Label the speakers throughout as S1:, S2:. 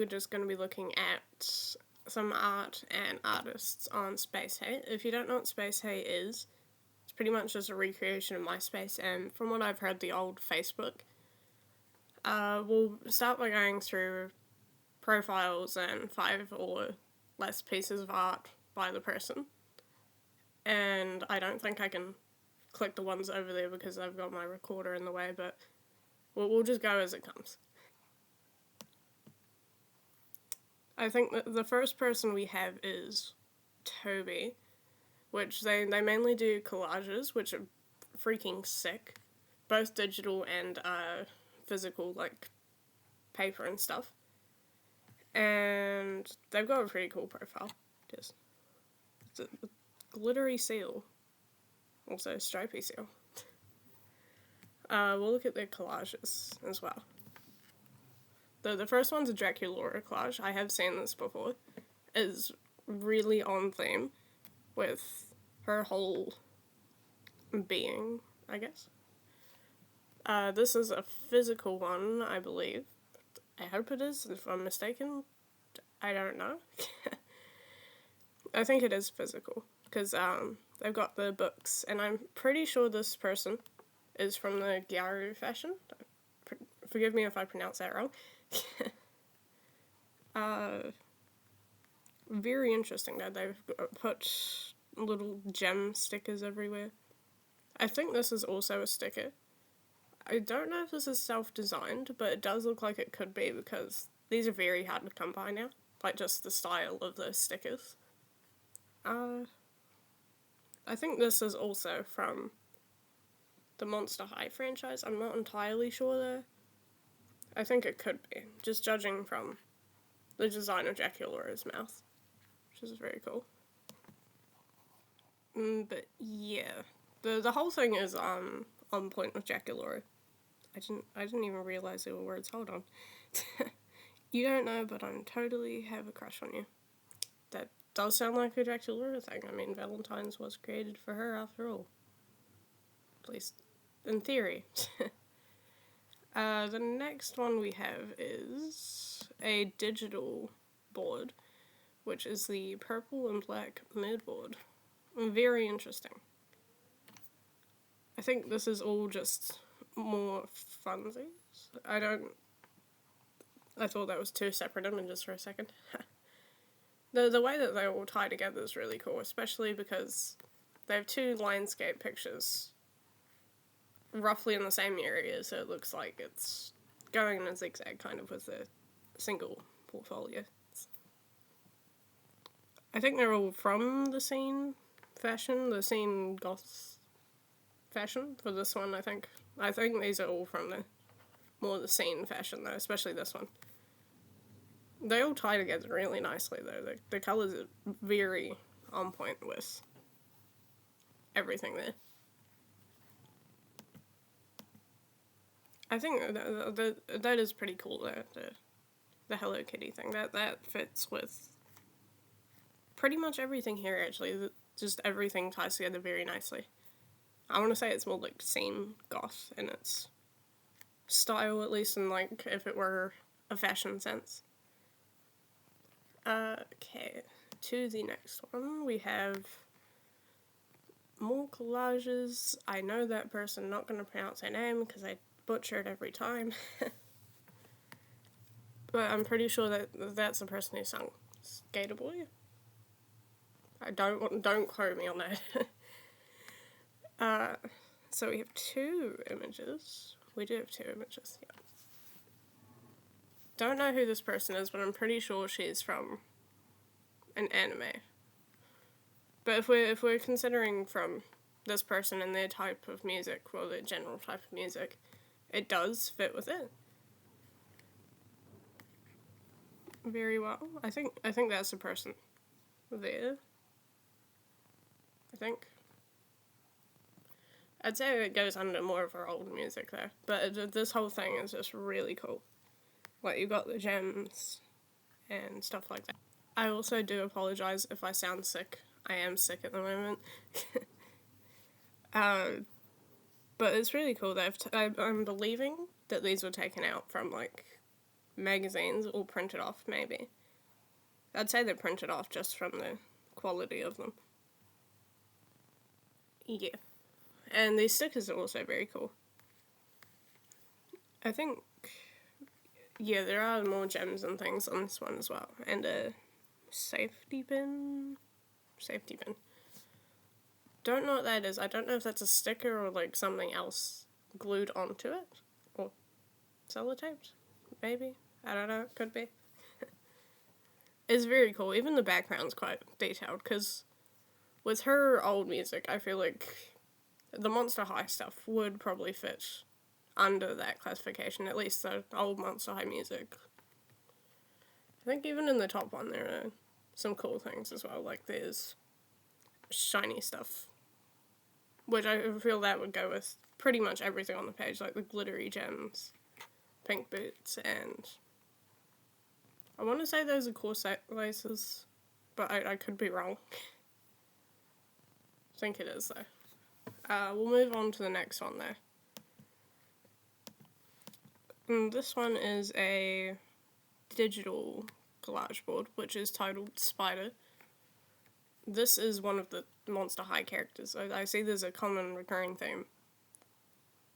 S1: We're just going to be looking at some art and artists on SpaceHey. If you don't know what SpaceHey is, it's pretty much just a recreation of MySpace, and from what I've heard, the old Facebook. We'll start by going through profiles and 5 or less pieces of art by the person. And I don't think I can click the ones over there because I've got my recorder in the way, but we'll just go as it comes. I think that the first person we have is Toby, which they mainly do collages, which are freaking sick. Both digital and physical, like paper and stuff. And they've got a pretty cool profile. Just it's a glittery seal. Also stripy seal. We'll look at their collages as well. The first one's a Draculaura collage. I have seen this before. It's really on theme with her whole being, I guess. This is a physical one, I believe. I hope it is. If I'm mistaken, I don't know. I think it is physical, because they've got the books, and I'm pretty sure this person is from the Gyaru fashion. Forgive me if I pronounce that wrong. Very interesting that they've put little gem stickers everywhere. I think this is also a sticker. I don't know if this is self-designed, but it does look like it could be, because these are very hard to come by now. Like, just the style of those stickers. I think this is also from the Monster High franchise. I'm not entirely sure though. I think it could be, just judging from the design of Draculaura's mouth, which is very cool. But yeah, the whole thing is on point with Draculaura. I didn't even realize there were words. Hold on. You don't know, but I totally have a crush on you. That does sound like a Draculaura thing. I mean, Valentine's was created for her after all. At least in theory. The next one we have is a digital board, which is the purple and black mood board. Very interesting. I think this is all just more funsies. I thought that was 2 separate images for a second. The way that they all tie together is really cool, especially because they have 2 landscape pictures roughly in the same area, so it looks like it's going in a zigzag kind of with a single portfolio. I think they're all from the scene fashion, the scene goth fashion for this one, I think. I think these are all from the scene fashion though, especially this one. They all tie together really nicely though. The colours are very on point with everything there. I think that is pretty cool though, the Hello Kitty thing. That fits with pretty much everything here actually. Just everything ties together very nicely. I want to say it's more like scene goth in its style, at least in like if it were a fashion sense. Okay, to the next one we have more collages. I know that person, not going to pronounce their name because I butcher it every time. But I'm pretty sure that that's the person who sung Skater Boy. I don't quote me on that. So we have 2 images. We do have 2 images, yeah. Don't know who this person is, but I'm pretty sure she's from an anime. But if we're considering from this person and their type of music, well, their general type of music, it does fit with it very well. I think that's the person there. I think. I'd say it goes under more of her old music though, but this whole thing is just really cool. Like, you got the gems and stuff like that. I also do apologise if I sound sick. I am sick at the moment. But it's really cool. I'm believing that these were taken out from like magazines or printed off, maybe. I'd say they're printed off just from the quality of them. Yeah. And these stickers are also very cool. I think, yeah, there are more gems and things on this one as well. And a safety bin. Don't know what that is. I don't know if that's a sticker or like something else glued onto it. Or sellotaped, maybe. I don't know. Could be. It's very cool. Even the background's quite detailed, because with her old music, I feel like the Monster High stuff would probably fit under that classification, at least the old Monster High music. I think even in the top one there are some cool things as well, like there's shiny stuff, which I feel that would go with pretty much everything on the page, like the glittery gems, pink boots, and I want to say those are corset laces, but I could be wrong. I think it is though. We'll move on to the next one there. And this one is a digital collage board, which is titled Spider. This is one of the Monster High characters. I see there's a common recurring theme.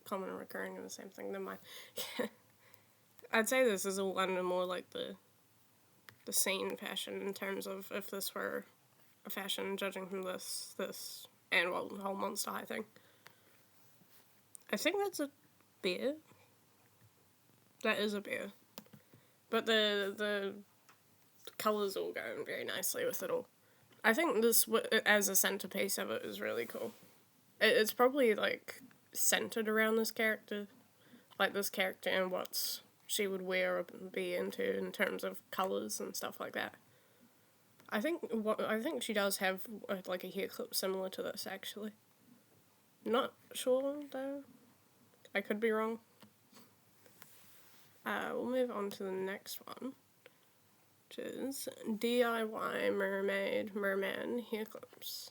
S1: Common and recurring are the same thing, never mind. I'd say this is all under more like the scene fashion in terms of if this were a fashion, judging from this, and well, the whole Monster High thing. I think that's a bear. That is a bear. But the colours all go very nicely with it all. I think this, as a centerpiece of it, is really cool. It's probably, like, centered around this character. Like, this character and what she would wear or be into in terms of colours and stuff like that. I think she does have, like, a hair clip similar to this, actually. Not sure, though. I could be wrong. We'll move on to the next one, which is DIY Merman hair clips.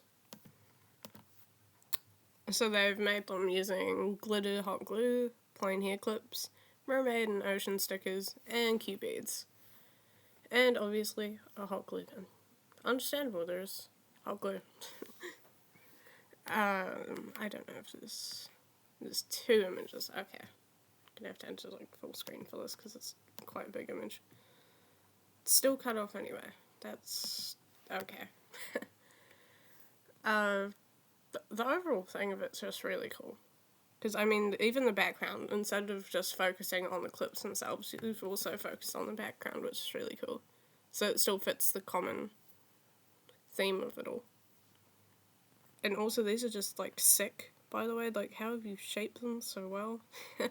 S1: So they've made them using glitter hot glue, plain hair clips, mermaid and ocean stickers, and cute beads. And obviously a hot glue gun. Understandable, there's hot glue. I don't know if there's two images. Okay. I'm gonna have to enter like full screen for this because it's quite a big image. It's still cut off anyway. That's okay. The overall thing of it's just really cool. Because, I mean, even the background, instead of just focusing on the clips themselves, you've also focused on the background, which is really cool. So it still fits the common theme of it all. And also, these are just, like, sick, by the way. Like, how have you shaped them so well? I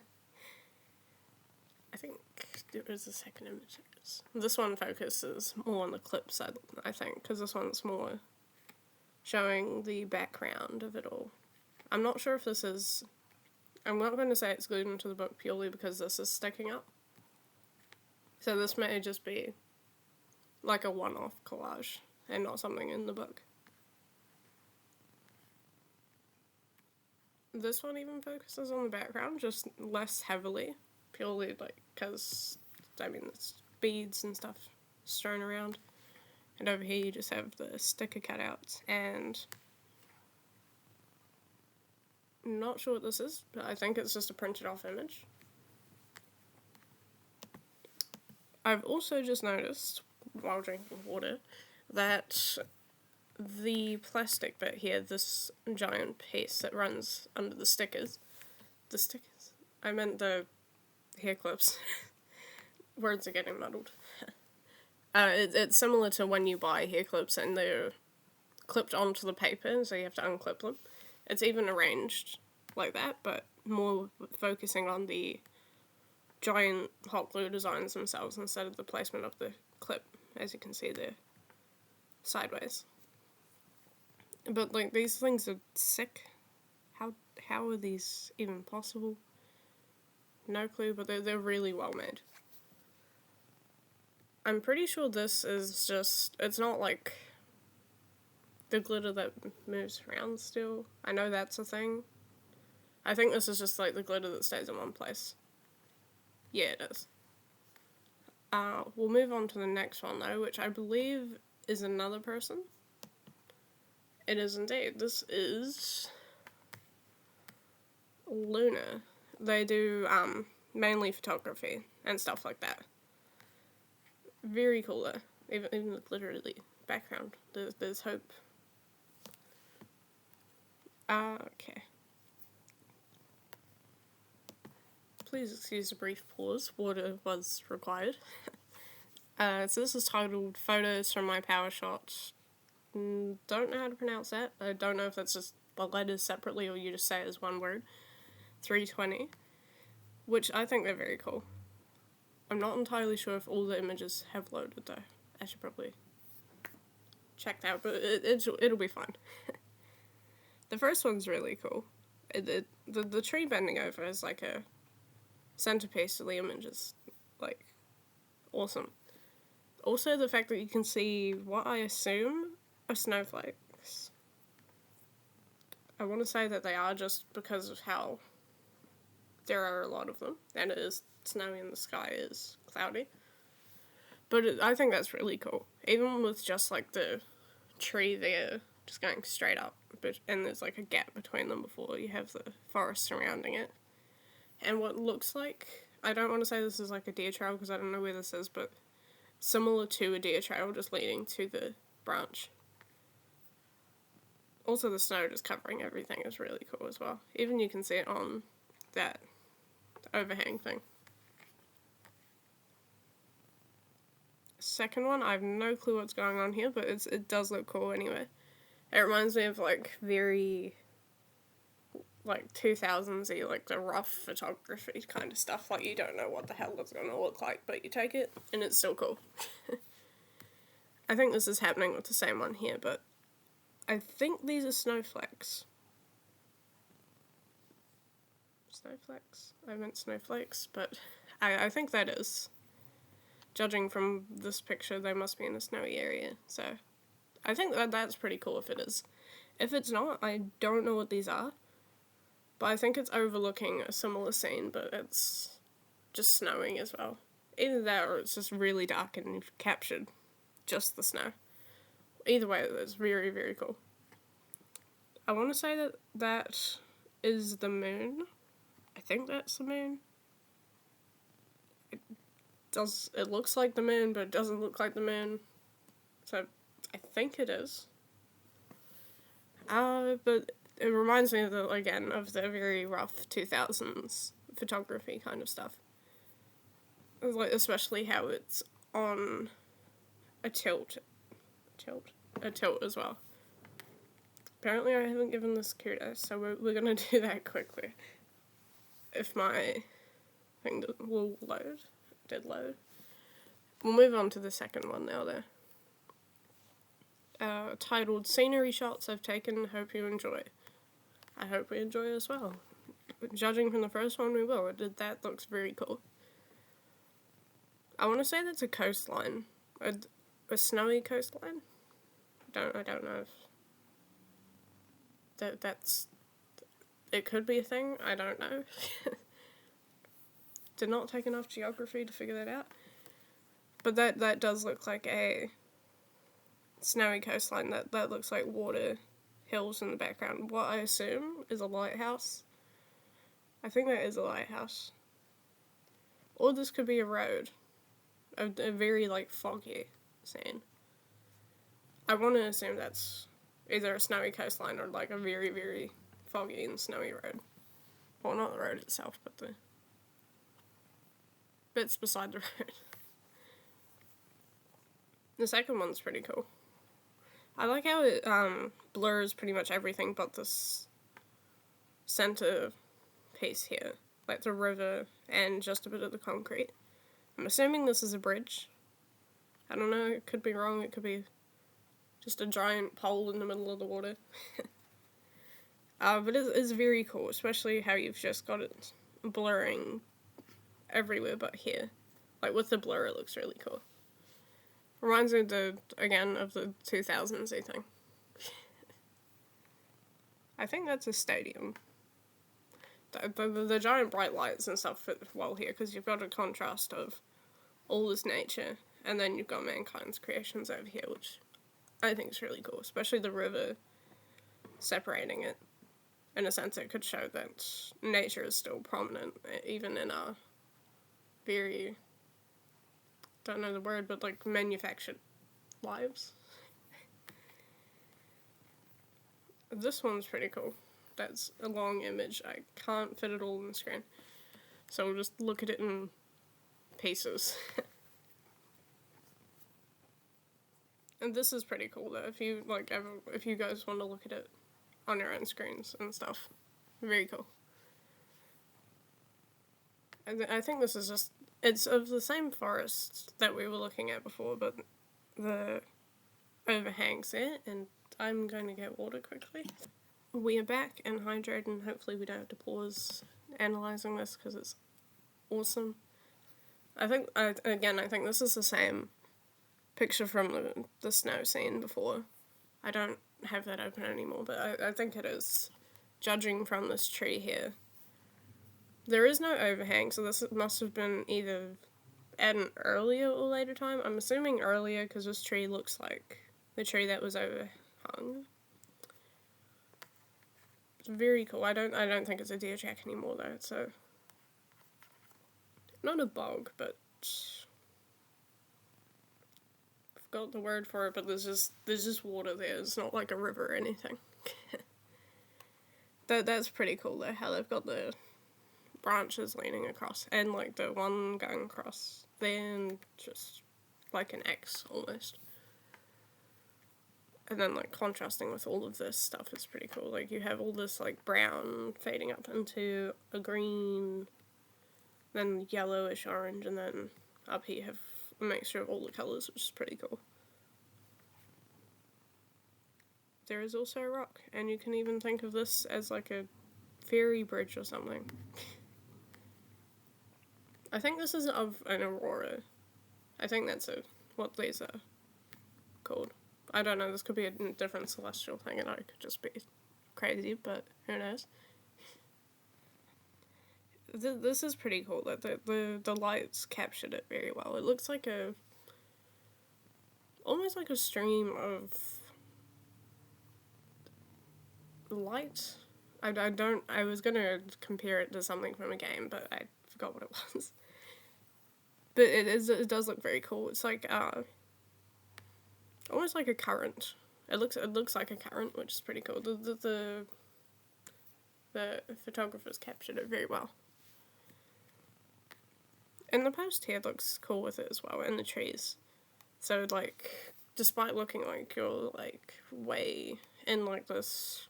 S1: think there is a second image. This one focuses more on the clip side, I think, because this one's more showing the background of it all. I'm not sure if this is... I'm not going to say it's glued into the book purely because this is sticking up. So this may just be like a one-off collage and not something in the book. This one even focuses on the background, just less heavily, purely like because, I mean, it's beads and stuff strewn around. And over here you just have the sticker cutouts, and I'm not sure what this is, but I think it's just a printed off image. I've also just noticed, while drinking water, that the plastic bit here, this giant piece that runs under the stickers, I meant the hair clips, words are getting muddled. It's similar to when you buy hair clips and they're clipped onto the paper, so you have to unclip them. It's even arranged like that, but more focusing on the giant hot glue designs themselves instead of the placement of the clip, as you can see there, sideways. But, like, these things are sick. How are these even possible? No clue, but they're really well made. I'm pretty sure this is just, it's not like the glitter that moves around still. I know that's a thing. I think this is just like the glitter that stays in one place. Yeah, it is. We'll move on to the next one though, which I believe is another person. It is indeed. This is Luna. They do mainly photography and stuff like that. Very cool though. Even literally background. There's hope. Okay. Please excuse a brief pause. Water was required. So this is titled Photos from My Power Shot. Don't know how to pronounce that. I don't know if that's just the letters separately or you just say it as one word. 320. Which I think they're very cool. I'm not entirely sure if all the images have loaded though. I should probably check that out, but it'll be fine. The first one's really cool. The tree bending over is like a centerpiece of the image is like awesome. Also the fact that you can see what I assume are snowflakes. I want to say that they are just because of how there are a lot of them and it is snowy and the sky is cloudy. But I think that's really cool. Even with just like the tree there just going straight up, and there's like a gap between them before you have the forest surrounding it. And what looks like, I don't want to say this is like a deer trail because I don't know where this is, but similar to a deer trail just leading to the branch. Also the snow just covering everything is really cool as well. Even you can see it on that overhang thing. Second one, I have no clue what's going on here, but it does look cool anyway. It reminds me of like very like 2000s-y, like the rough photography kind of stuff. Like you don't know what the hell it's going to look like, but you take it and it's still cool. I think this is happening with the same one here, but I think these are snowflakes. Snowflakes? I meant snowflakes, but I think that is. Judging from this picture, they must be in a snowy area, so I think that's pretty cool if it is. If it's not, I don't know what these are, but I think it's overlooking a similar scene, but it's just snowing as well. Either that or it's just really dark and you've captured just the snow. Either way, it's very, very cool. I want to say that is the moon. I think that's the moon. It looks like the moon, but it doesn't look like the moon. So I think it is. But it reminds me of the very rough 2000s photography kind of stuff. Like especially how it's on a tilt as well. Apparently I haven't given this kudos, so we're gonna do that quickly. If my thing will load. Did load. We'll move on to the second one now though. Titled Scenery Shots I've Taken, Hope You Enjoy. I hope we enjoy it as well. Judging from the first one we will. That looks very cool. I want to say that's a coastline. A snowy coastline? I don't know if that's it could be a thing, I don't know. Did not take enough geography to figure that out. But that does look like a snowy coastline. That looks like water, hills in the background. What I assume is a lighthouse. I think that is a lighthouse. Or this could be a road. A very, like, foggy scene. I want to assume that's either a snowy coastline or, like, a very, very foggy and snowy road. Well, not the road itself, but the bits beside the road. The second one's pretty cool. I like how it blurs pretty much everything but this center piece here. Like the river and just a bit of the concrete. I'm assuming this is a bridge. I don't know, it could be wrong, it could be just a giant pole in the middle of the water. But it's very cool, especially how you've just got it blurring everywhere but here. Like with the blur it looks really cool. Reminds me of the 2000s-y thing. I think that's a stadium. The giant bright lights and stuff fit well here because you've got a contrast of all this nature, and then you've got mankind's creations over here, which I think is really cool, especially the river separating it. In a sense, it could show that nature is still prominent, even in our very, don't know the word, but like manufactured lives. This one's pretty cool. That's a long image. I can't fit it all on the screen, so we'll just look at it in pieces. And this is pretty cool though. If you if you guys want to look at it on your own screens and stuff, very cool. And I think this is just, it's of the same forest that we were looking at before, but the overhangs there. And I'm going to get water quickly. We are back and hydrated, and hopefully we don't have to pause analysing this because it's awesome. I think this is the same picture from the snow scene before. I don't have that open anymore, but I think it is, judging from this tree here. There is no overhang, so this must have been either at an earlier or later time. I'm assuming earlier because this tree looks like the tree that was overhung. It's very cool. I don't think it's a deer jack anymore though. It's not a bog, but I forgot the word for it. But there's just water there. It's not like a river or anything. That's pretty cool though. How they've got the branches leaning across, and like the one going across there, and just like an X almost. And then like contrasting with all of this stuff is pretty cool. Like you have all this like brown fading up into a green, then yellowish orange, and then up here you have a mixture of all the colours, which is pretty cool. There is also a rock, and you can even think of this as like a fairy bridge or something. I think this is of an aurora. I think that's what these are called. I don't know, this could be a different celestial thing, and I could just be crazy, but who knows. This is pretty cool, that the lights captured it very well. It looks like almost like a stream of light. I was gonna compare it to something from a game, but I forgot what it was. But it does look very cool. It's like almost like a current. It looks like a current, which is pretty cool. The photographers captured it very well. And the post here looks cool with it as well, and the trees. So like, despite looking like you're like way in like this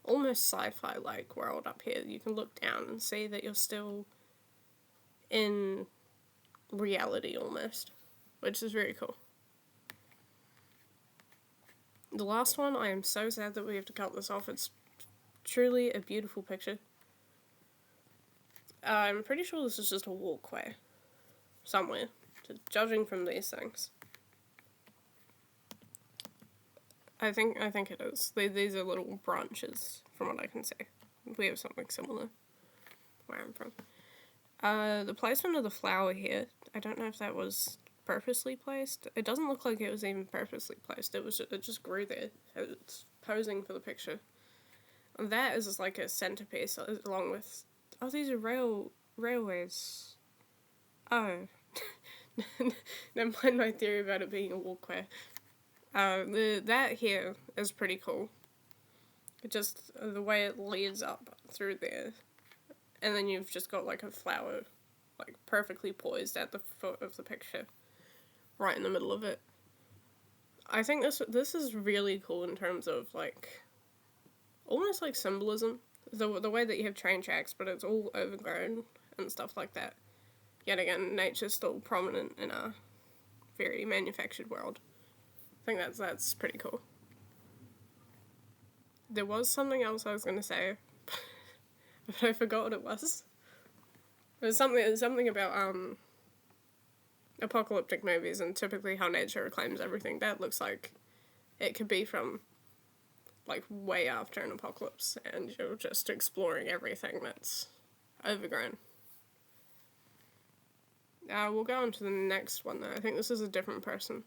S1: almost sci-fi like world up here, you can look down and see that you're still in reality almost, which is very cool. The last one, I am so sad that we have to cut this off. It's truly a beautiful picture. I'm pretty sure this is just a walkway somewhere, judging from these things. I think it is. These are little branches, from what I can see. We have something similar where I'm from. The placement of the flower here, I don't know if that was purposely placed. It doesn't look like it was even purposely placed. It just grew there. It's posing for the picture. And that is just like a centerpiece along with, oh, these are railways. Oh. Never mind my theory about it being a walkway. That here is pretty cool. Just the way it leads up through there. And then you've just got like a flower, like perfectly poised at the foot of the picture. Right in the middle of it. I think this is really cool in terms of like, almost like symbolism. The way that you have train tracks, but it's all overgrown and stuff like that. Yet again, nature's still prominent in a very manufactured world. I think that's pretty cool. There was something else I was going to say, but I forgot what it was. There's something about apocalyptic movies and typically how nature reclaims everything. That looks like it could be from like way after an apocalypse, and you're just exploring everything that's overgrown. We'll go on to the next one though. I think this is a different person.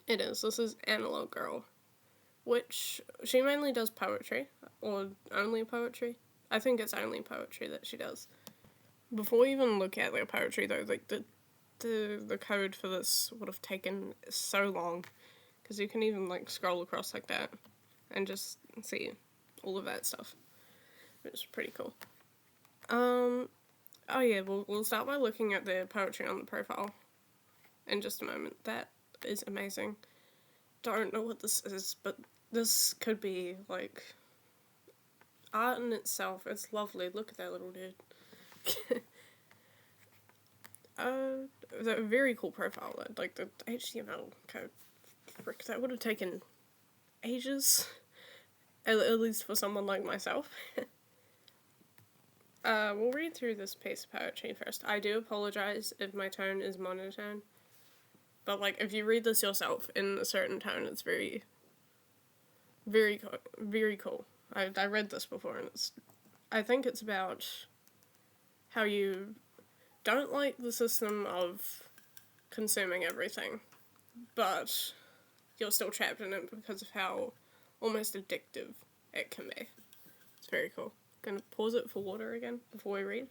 S1: It is. This is Analog Girl, which she mainly does poetry, or only poetry. I think it's only poetry that she does. Before we even look at their poetry though, like the code for this would have taken so long, because you can even like scroll across like that and just see all of that stuff, which is pretty cool. Oh yeah, we'll start by looking at the poetry on the profile in just a moment. That is amazing. Don't know what this is, but this could be like art in itself. It's lovely. Look at that little dude. That very cool profile. Like the HTML code. Frick, that would have taken ages. At least for someone like myself. We'll read through this piece of poetry first. I do apologize if my tone is monotone. But, like, if you read this yourself in a certain tone, it's very, very, very cool. I read this before, and I think it's about how you don't like the system of consuming everything, but you're still trapped in it because of how almost addictive it can be. It's very cool. Gonna pause it for water again before we read.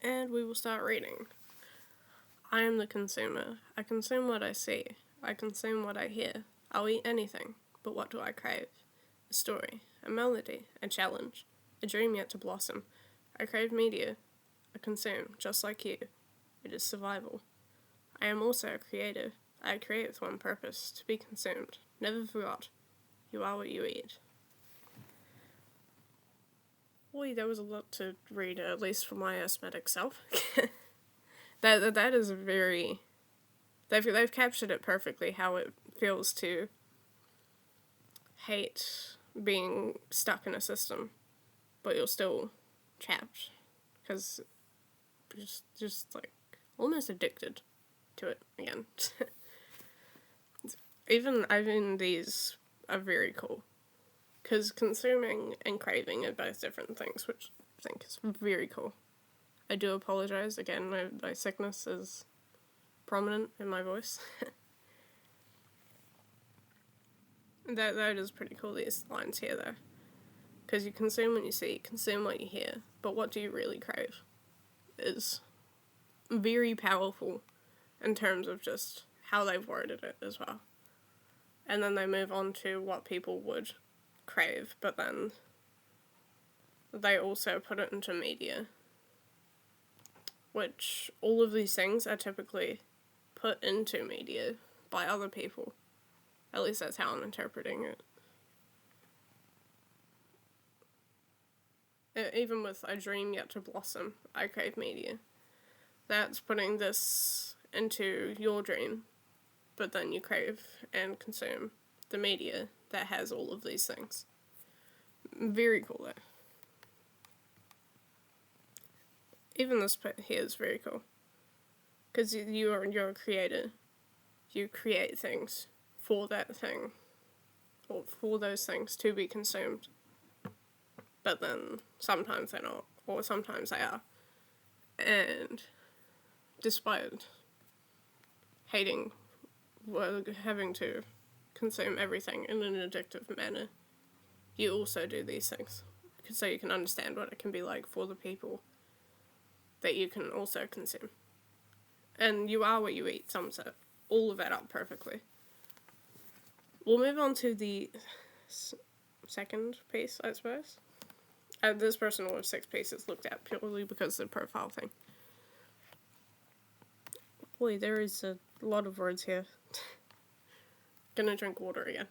S1: And we will start reading. I am the consumer. I consume what I see. I consume what I hear. I'll eat anything, but what do I crave? A story, a melody, a challenge, a dream yet to blossom. I crave media. I consume, just like you. It is survival. I am also a creator. I create with one purpose, to be consumed. Never forgot. You are what you eat. Boy, there was a lot to read, at least for my asthmatic self. That is very... They've captured it perfectly, how it feels to hate being stuck in a system, but you're still trapped, because you're just like, almost addicted to it again. Even these are very cool, because consuming and craving are both different things, which I think is very cool. I do apologize, again, my sickness is prominent in my voice. That is pretty cool, these lines here, though. Because you consume what you see, consume what you hear, but what do you really crave? Is very powerful in terms of just how they've worded it as well. And then they move on to what people would crave, but then they also put it into media, which all of these things are typically put into media by other people. At least that's how I'm interpreting it. Even with a dream yet to blossom, I crave media. That's putting this into your dream, but then you crave and consume the media that has all of these things. Very cool though. Even this bit here is very cool. Because you're a creator. You create things for that thing. Or for those things to be consumed. But then sometimes they're not. Or sometimes they are. And despite hating, having to consume everything in an addictive manner, you also do these things. So you can understand what it can be like for the people that you can also consume. And you are what you eat sums it all of that up perfectly. We'll move on to the second piece, I suppose. This person will have 6 pieces looked at purely because of the profile thing. Boy, there is a lot of words here. Gonna drink water again.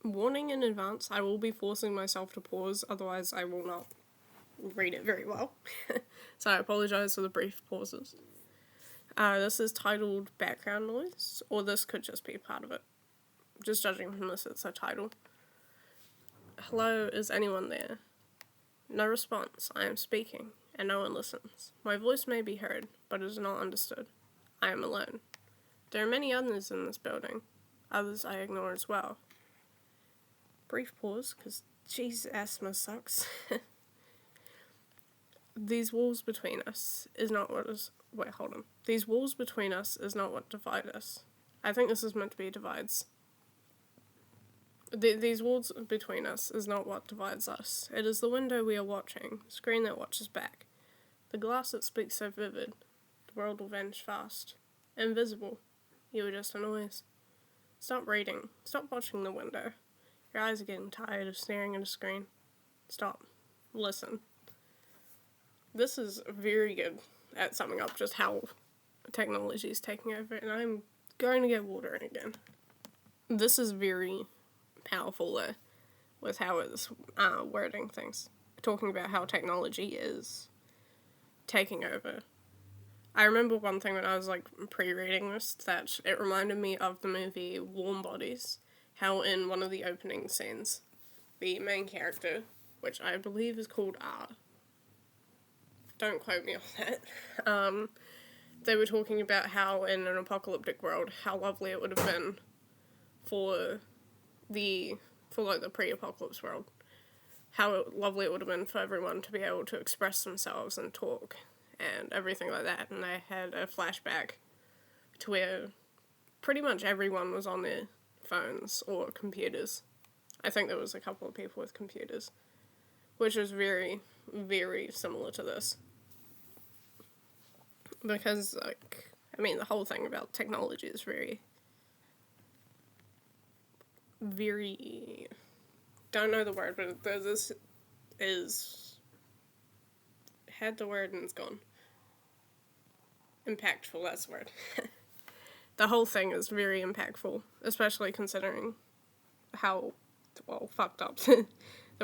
S1: Warning in advance, I will be forcing myself to pause, otherwise I will not read it very well. So I apologise for the brief pauses. This is titled Background Noise, or this could just be part of it. Just judging from this, it's a title. Hello, is anyone there? No response. I am speaking, and no one listens. My voice may be heard, but it is not understood. I am alone. There are many others in this building. Others I ignore as well. Brief pause, because jeez, asthma sucks. These walls between us is not what is... Wait, hold on. These walls between us is not what divide us. I think this is meant to be divides. These walls between us is not what divides us. It is the window we are watching, the screen that watches back. The glass that speaks so vivid, the world will vanish fast. Invisible. You were just a noise. Stop reading. Stop watching the window. Your eyes are getting tired of staring at a screen. Stop. Listen. This is very good at summing up just how technology is taking over, and I'm going to get water in again. This is very powerful though, with how it's wording things. Talking about how technology is taking over. I remember one thing when I was like pre-reading this, that it reminded me of the movie Warm Bodies. How in one of the opening scenes, the main character, which I believe is called R, don't quote me on that, they were talking about how in an apocalyptic world, how lovely it would have been for the pre-apocalypse world. How lovely it would have been for everyone to be able to express themselves and talk and everything like that. And they had a flashback to where pretty much everyone was on their phones or computers. I think there was a couple of people with computers, which was very, very similar to this. Because, like, I mean, the whole thing about technology is very, don't know the word, but this is, had the word and it's gone. Impactful, that's the word. The whole thing is very impactful, especially considering how, well, fucked up the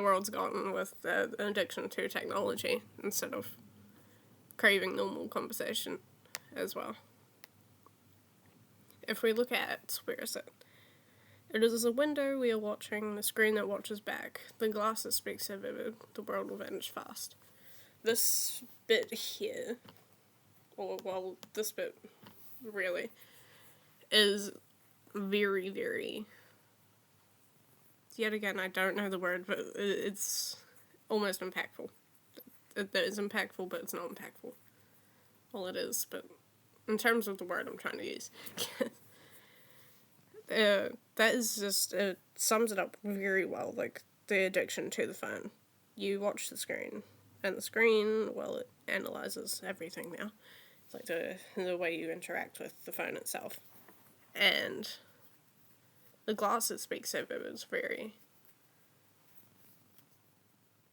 S1: world's gotten with an addiction to technology instead of craving normal conversation as well. If we look at, where is it? It is a window we are watching, the screen that watches back, the glass that speaks so vivid, the world will vanish fast. This bit here, or, well, this bit, really, is very, very, yet again, I don't know the word, but it's almost impactful. It is impactful, but it's not impactful. Well, it is, but in terms of the word I'm trying to use. That is just, it sums it up very well, like, the addiction to the phone. You watch the screen, and the screen, well, it analyzes everything now. It's like the way you interact with the phone itself. And the glass that speaks so vivid is very,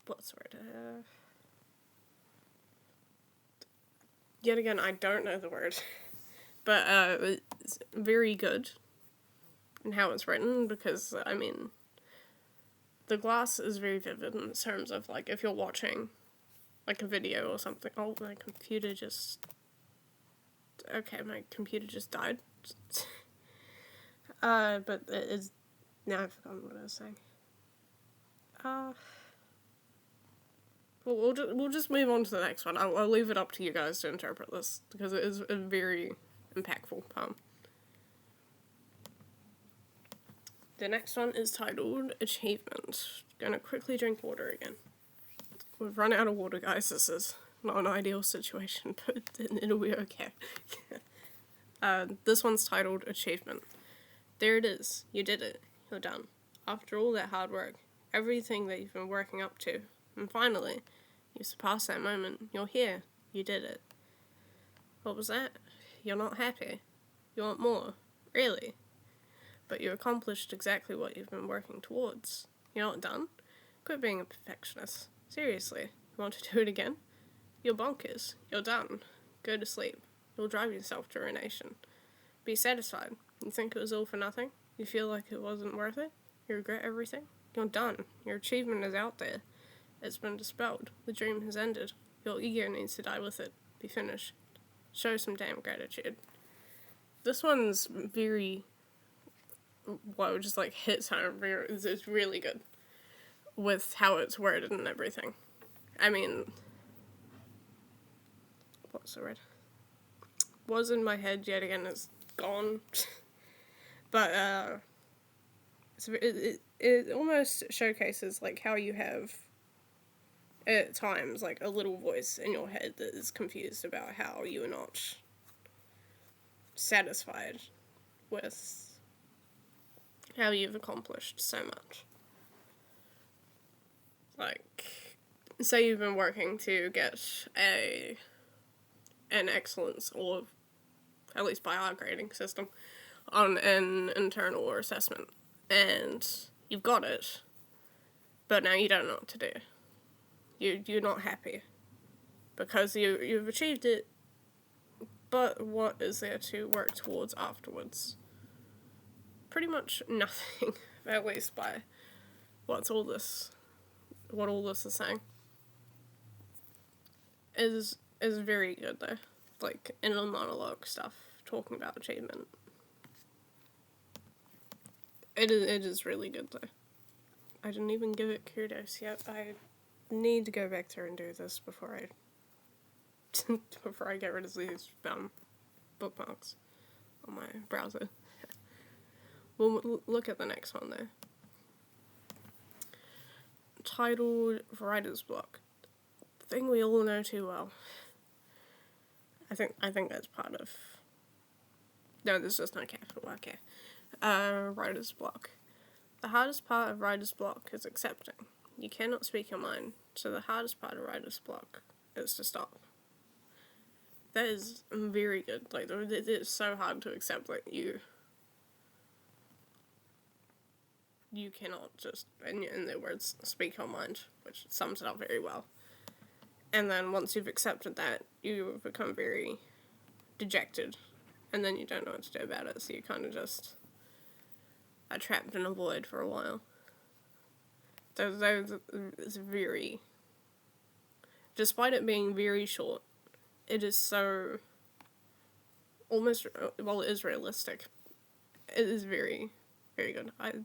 S1: what's the word? Yet again, I don't know the word, but it's very good in how it's written, because, I mean, the glass is very vivid in terms of, like, if you're watching, like, a video or something. Oh, my computer just... Okay, my computer just died. But it's... Now I've forgotten what I was saying. Well, we'll just move on to the next one. I'll leave it up to you guys to interpret this, because it is a very impactful poem. The next one is titled Achievement. Gonna quickly drink water again. We've run out of water, guys. This is not an ideal situation, but it'll be okay. This one's titled Achievement. There it is. You did it. You're done. After all that hard work, everything that you've been working up to, and finally, you surpassed that moment. You're here. You did it. What was that? You're not happy. You want more. Really? But you accomplished exactly what you've been working towards. You're not done? Quit being a perfectionist. Seriously. You want to do it again? You're bonkers. You're done. Go to sleep. You'll drive yourself to ruination. Be satisfied. You think it was all for nothing? You feel like it wasn't worth it? You regret everything? You're done. Your achievement is out there. It's been dispelled. The dream has ended. Your ego needs to die with it. Be finished. Show some damn gratitude. This one's very... Well, just like hits home. It's really good with how it's worded and everything. I mean, what's the word? Was in my head yet again. It's gone. But it almost showcases like how you have at times, like, a little voice in your head that is confused about how you are not satisfied with how you've accomplished so much. Like, say you've been working to get an excellence, or at least by our grading system, on an internal or assessment, and you've got it, but now you don't know what to do. You're not happy because you've achieved it, but what is there to work towards afterwards? Pretty much nothing, at least by what all this is saying. Is very good though, like inner monologue stuff, talking about achievement. It is really good though. I didn't even give it kudos yet. I need to go back through and do this before I get rid of these bookmarks on my browser. We'll look at the next one though. Titled Writer's Block. Thing we all know too well. I think that's part of... No, there's just no capital, okay. Writer's block. The hardest part of writer's block is accepting. You cannot speak your mind, so the hardest part of writer's block is to stop. That is very good. Like, it's so hard to accept that you cannot just, in their words, speak your mind, which sums it up very well. And then once you've accepted that, you become very dejected, and then you don't know what to do about it, so you kind of just are trapped in a void for a while. It's very... Despite it being very short, it is so... almost... Well, it is realistic. It is very, very good. I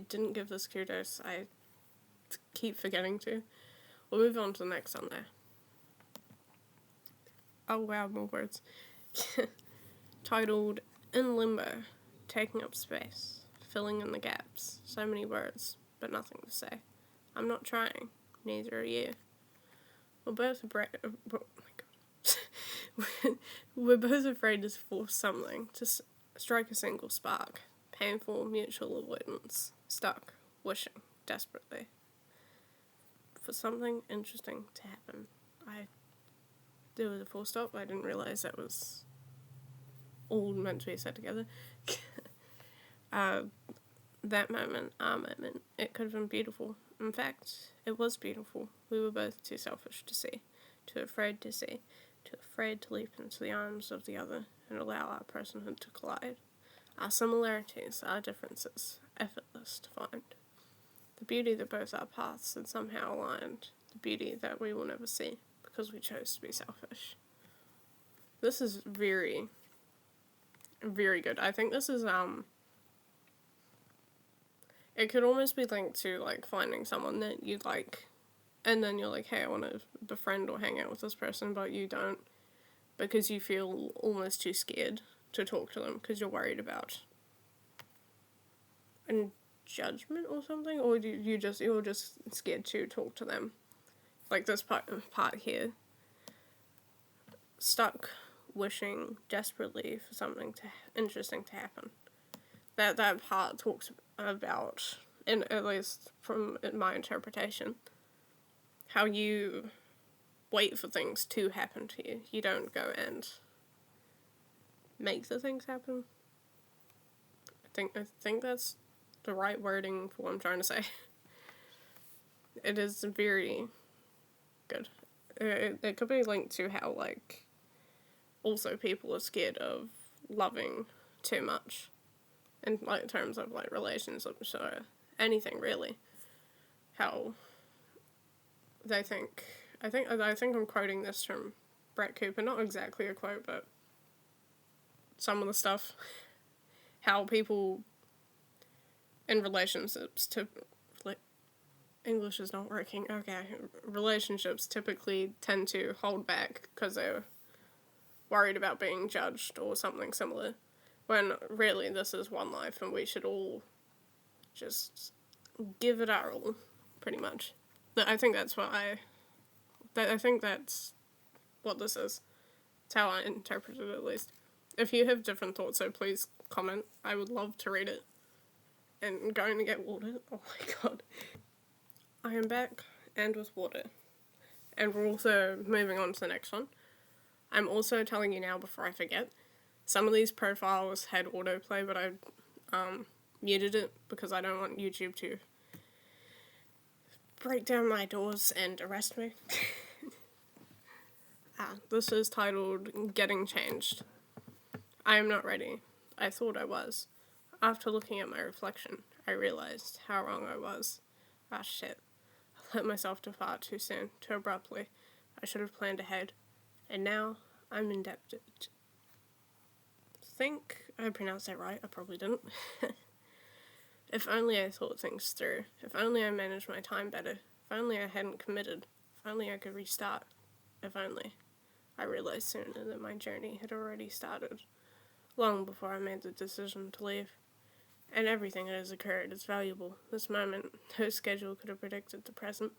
S1: didn't give this kudos. I keep forgetting to. We'll move on to the next one there. Oh wow, more words. Titled In Limbo, Taking Up Space, Filling in the Gaps. So many words, but nothing to say. I'm not trying, neither are you. We're both we're both afraid to force something, to strike a single spark. Painful mutual avoidance, stuck, wishing, desperately, for something interesting to happen. There was a full stop. I didn't realise that was all meant to be said together. That moment, our moment, it could have been beautiful. In fact, it was beautiful. We were both too selfish to see, too afraid to see, too afraid to leap into the arms of the other and allow our personhood to collide. Our similarities, our differences, effortless to find. The beauty that both our paths had somehow aligned, the beauty that we will never see, because we chose to be selfish. This is very, very good. I think this is, it could almost be linked to, like, finding someone that you like, and then you're like, hey, I want to befriend or hang out with this person, but you don't, because you feel almost too scared to talk to them, because you're worried about a judgment or something, or you're just scared to talk to them. Like this part here. Stuck, wishing desperately for something interesting to happen. That part talks about, at least from my interpretation, how you wait for things to happen to you. You don't go and make the things happen. I think that's the right wording for what I'm trying to say. It is very good. It could be linked to how, like, also people are scared of loving too much, in, like, in terms of, like, relationships or anything really. How they think, I think I'm quoting this from Brett Cooper, not exactly a quote, but some of the stuff, how people in relationships English is not working, okay, relationships typically tend to hold back because they're worried about being judged or something similar, when really this is one life and we should all just give it our all, pretty much. I think that's what I think that's what this is. It's how I interpret it, at least. If you have different thoughts, so please comment. I would love to read it. And going to get water. Oh my god. I am back and with water. And we're also moving on to the next one. I'm also telling you now before I forget, some of these profiles had autoplay, but I muted it because I don't want YouTube to break down my doors and arrest me. This is titled Getting Changed. I am not ready. I thought I was. After looking at my reflection, I realized how wrong I was. Ah, shit. I let myself depart too soon, too abruptly. I should have planned ahead. And now, I'm indebted. Think I pronounced that right. I probably didn't. If only I thought things through. If only I managed my time better. If only I hadn't committed. If only I could restart. If only. I realized sooner that my journey had already started, long before I made the decision to leave. And everything that has occurred is valuable. This moment, no schedule could have predicted the present.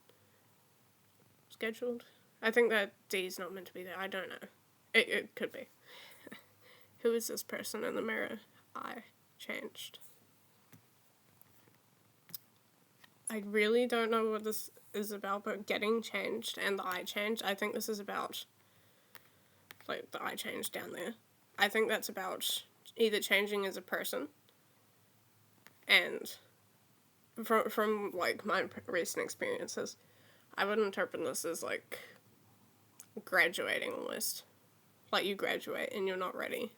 S1: Scheduled? I think that D's not meant to be there. I don't know. It could be. Who is this person in the mirror? I changed. I really don't know what this is about, but getting changed and the I changed, I think this is about, like, the I changed down there. I think that's about either changing as a person, and from like, my recent experiences, I would interpret this as, like, graduating almost. Like, you graduate and you're not ready.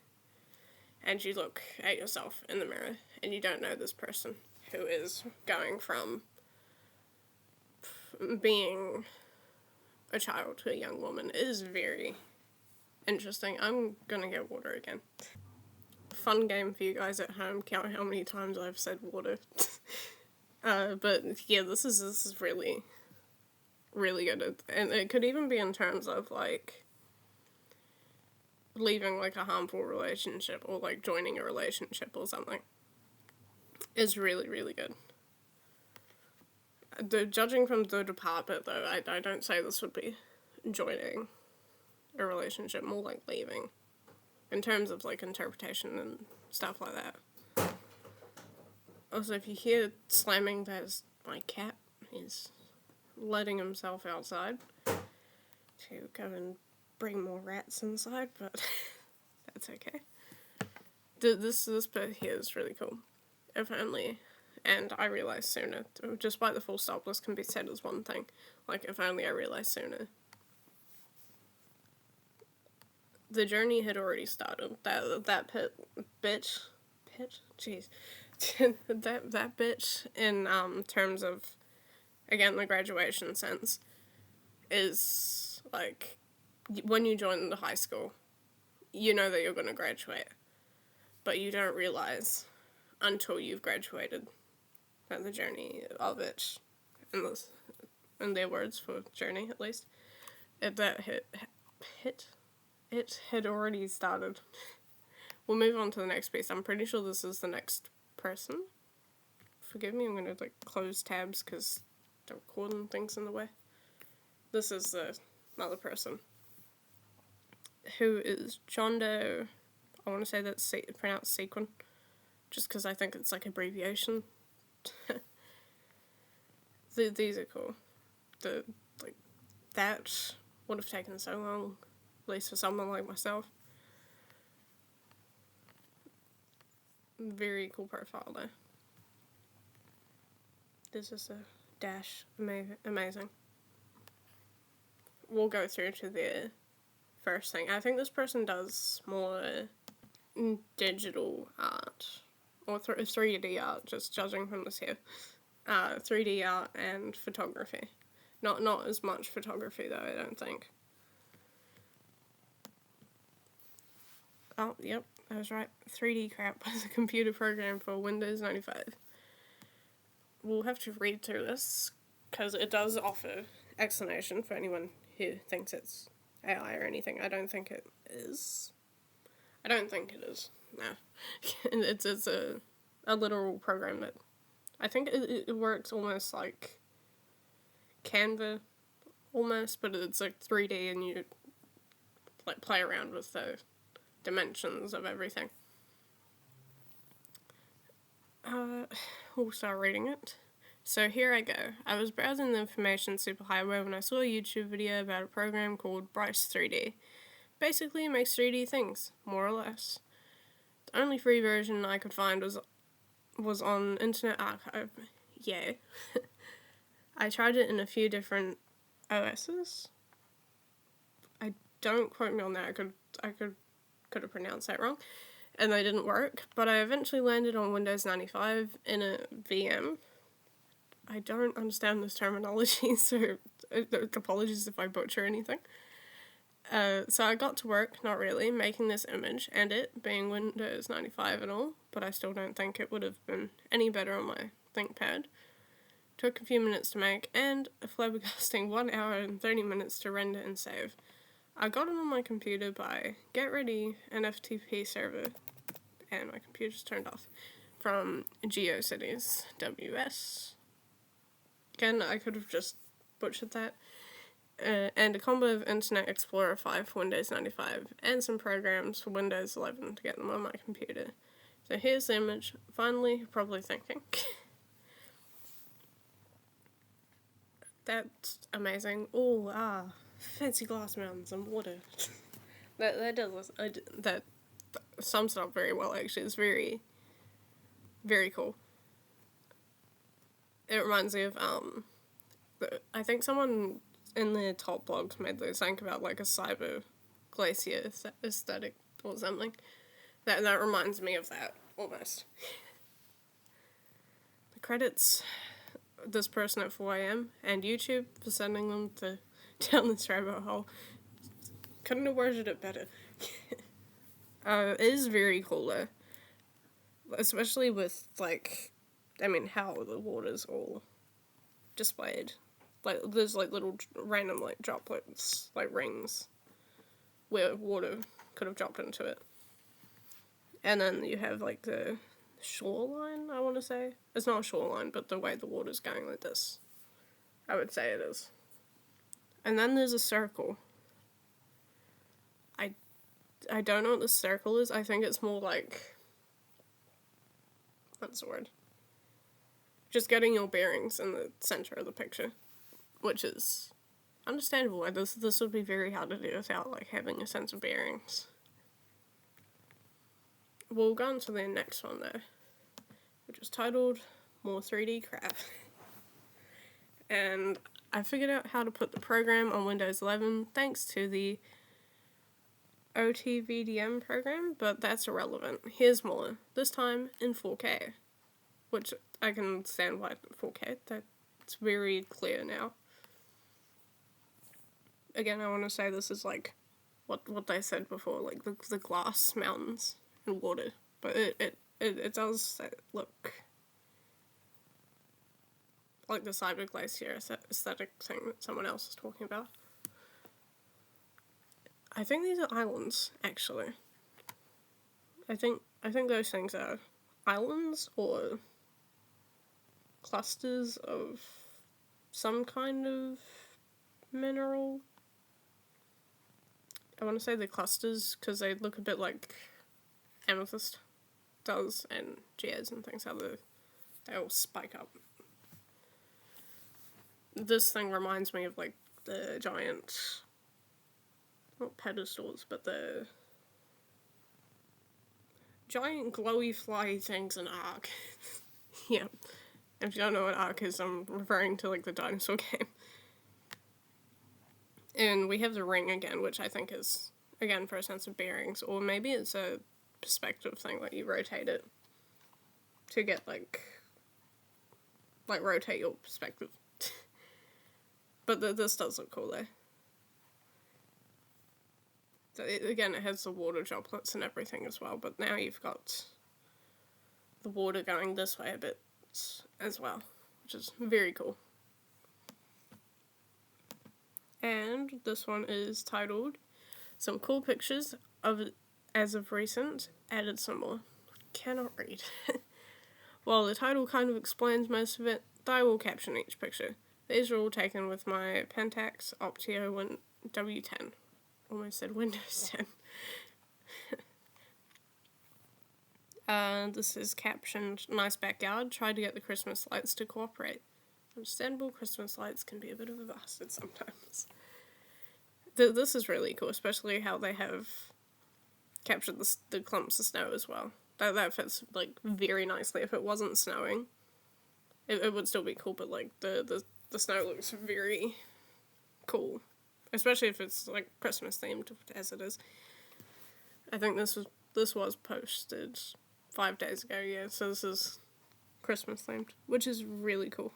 S1: And you look at yourself in the mirror and you don't know this person who is going from being a child to a young woman. It is very interesting. I'm gonna get water again. Fun game for you guys at home. Count how many times I've said water. But yeah, this is really, really good. And it could even be in terms of, like, leaving, like, a harmful relationship or, like, joining a relationship or something. It's really, really good. Judging from the department, though, I don't say this would be joining a relationship, more like leaving. In terms of, like, interpretation and stuff like that. Also, if you hear slamming, there's my cat. He's letting himself outside to go and bring more rats inside, but that's okay. This bit here is really cool. If only, and I realized sooner. Just by the full stop, this can be said as one thing. Like, if only I realized sooner. The journey had already started. That bitch, jeez, that bitch in terms of, again, the graduation sense, is like, when you join the high school, you know that you're going to graduate, but you don't realize until you've graduated that the journey of it, in their words for journey at least, it had already started. We'll move on to the next piece. I'm pretty sure this is the next person. Forgive me, I'm going to, like, close tabs because the recording thing's in the way. This is another person who is John Doe. I want to say that's pronounced sequin, just because I think it's, like, abbreviation. These are cool. That would have taken so long, at least for someone like myself. Very cool profile though. This is a dash amazing. We'll go through to the first thing. I think this person does more digital art, or 3D art, just judging from this here. 3D art and photography. Not as much photography though, I don't think. Oh, yep, I was right. 3D Crap was a computer program for Windows 95. We'll have to read through this, because it does offer explanation for anyone who thinks it's AI or anything. I don't think it is. No. It's a literal program that I think it works almost like Canva almost, but it's like 3D and you like play around with the dimensions of everything. We'll start reading it. So here I go. I was browsing the information superhighway when I saw a YouTube video about a program called Bryce 3D. Basically, it makes 3D things, more or less. The only free version I could find was on Internet Archive. Yeah. I tried it in a few different OSs. I don't quote me on that. I could have pronounced that wrong, and they didn't work. But I eventually landed on Windows 95 in a VM. I don't understand this terminology, so apologies if I butcher anything. So I got to work, not really, making this image, and it being Windows 95 and all, but I still don't think it would have been any better on my ThinkPad. Took a few minutes to make, and a flabbergasting 1 hour and 30 minutes to render and save. I got it on my computer by Get Ready, an FTP server, and my computer's turned off, from GeoCities WS. Again, I could have just butchered that. And a combo of Internet Explorer 5 for Windows 95, and some programs for Windows 11 to get them on my computer. So here's the image. Finally, you're probably thinking, that's amazing. Oh, fancy glass mountains and water. that sums it up very well, actually. It's very, very cool. It reminds me of, I think someone in the top blogs made this think about like a cyber glacier aesthetic or something. That reminds me of that, almost. The credits, this person at 4am, and YouTube for sending them down this rabbit hole. Couldn't have worded it better. It is very cool though. Especially with, like, how the water's all displayed. Like, there's, like, little random, like, droplets, like, rings, where water could have dropped into it. And then you have, like, the shoreline, I want to say. It's not a shoreline, but the way the water's going like this. I would say it is. And then there's a circle. I don't know what the circle is. I think it's more like, what's the word? Just getting your bearings in the center of the picture, which is understandable. This would be very hard to do without, like, having a sense of bearings. We'll go on to the next one, though, which is titled More 3D Crap. And I figured out how to put the program on Windows 11 thanks to the OTVDM program, but that's irrelevant. Here's more, this time in 4K, which I can understand why 4K, that's very clear now. Again, I want to say this is like what they said before, like the glass mountains and water, but it does look like the cyber glacier aesthetic thing that someone else is talking about. I think these are islands, actually. I think those things are islands or clusters of some kind of mineral. I want to say the clusters because they look a bit like amethyst does and geodes and things, how they all spike up. This thing reminds me of, like, the giant, not pedestals, but the giant glowy fly things in Ark. Yeah. If you don't know what Ark is, I'm referring to, like, the dinosaur game. And we have the ring again, which I think is, again, for a sense of bearings, or maybe it's a perspective thing, like you rotate it to get, like rotate your perspective. But this does look cool, though. So again, it has the water droplets and everything as well, but now you've got the water going this way a bit as well, which is very cool. And this one is titled Some Cool Pictures of As of Recent, Added Some More. Cannot read. While the title kind of explains most of it, I will caption each picture. These are all taken with my Pentax Optio W10. Almost said Windows 10. This is captioned, "Nice backyard, tried to get the Christmas lights to cooperate." Understandable, Christmas lights can be a bit of a bastard sometimes. This is really cool, especially how they have captured the clumps of snow as well. That fits, like, very nicely. If it wasn't snowing, it would still be cool, but, like, the snow looks very cool. Especially if it's, like, Christmas themed, as it is. I think this was posted 5 days ago, yeah, so this is Christmas themed, which is really cool.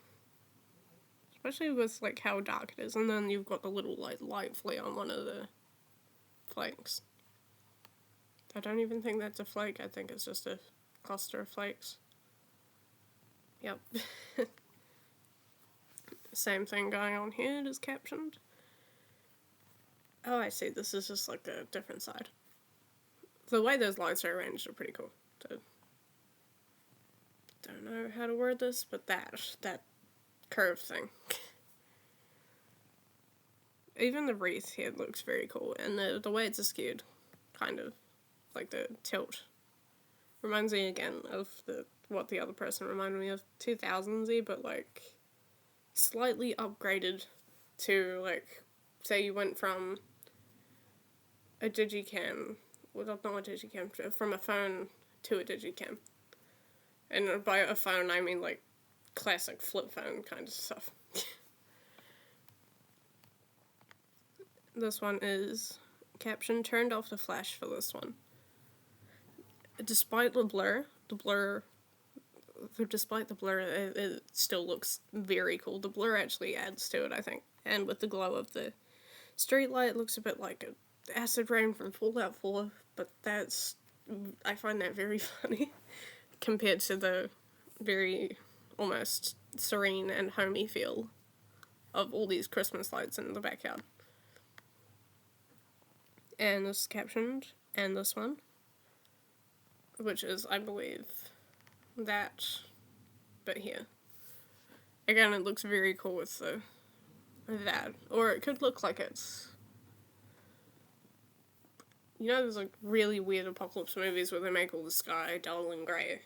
S1: Especially with, like, how dark it is, and then you've got the little, like, light flare on one of the flakes. I don't even think that's a flake, I think it's just a cluster of flakes. Yep. Same thing going on here, it is captioned. Oh, I see, this is just, like, a different side. The way those lights are arranged are pretty cool. So, don't know how to word this, but that curved thing. Even the wreath here looks very cool, and the way it's skewed, kind of, like the tilt, reminds me again of what the other person reminded me of, 2000s-y, but, like, slightly upgraded to, like, say you went from a digicam, well, not a digicam, from a phone to a digicam. And by a phone, I mean, like, classic flip phone kind of stuff. This one is caption, "Turned off the flash for this one." Despite the blur, it still looks very cool. The blur actually adds to it, I think. And with the glow of the street light, it looks a bit like an acid rain from Fallout 4, but I find that very funny compared to the very almost serene and homey feel of all these Christmas lights in the backyard. And this is captioned, "And this one," which is, I believe, that bit here. Again, it looks very cool with that. Or it could look like it's, you know, there's, like, really weird apocalypse movies where they make all the sky dull and grey.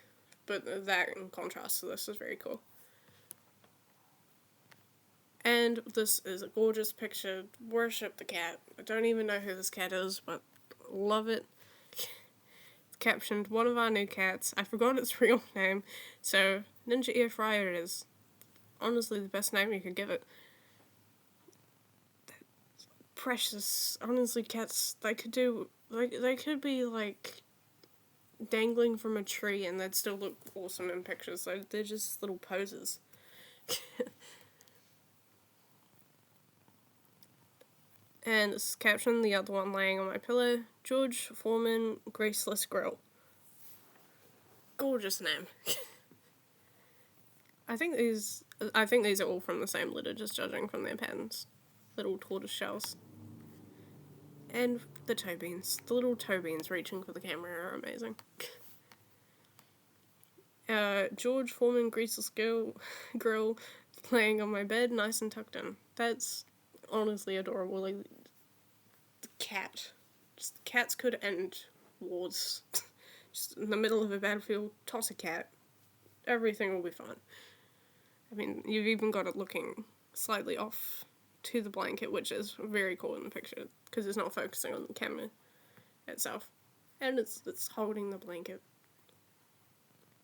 S1: But that, in contrast to this, is very cool. And this is a gorgeous picture. Worship the cat. I don't even know who this cat is, but love it. It's captioned, "One of our new cats." I forgot its real name, so Ninja Air Fryer it is. Honestly, the best name you could give it. Precious. Honestly, cats, they could be, like, dangling from a tree and they'd still look awesome in pictures. They're just little poses. And it's captioned, the other one laying on my pillow, "George Foreman Greaseless Grill." Gorgeous name. I think these are all from the same litter, just judging from their patterns. Little tortoise shells. And the toe beans. The little toe beans reaching for the camera are amazing. George Foreman Greaseless Grill laying on my bed, nice and tucked in. That's honestly adorable. Like, the cat. Just, cats could end wars. Just in the middle of a battlefield, toss a cat. Everything will be fine. I mean, you've even got it looking slightly off to the blanket, which is very cool in the picture, because it's not focusing on the camera itself. And it's holding the blanket.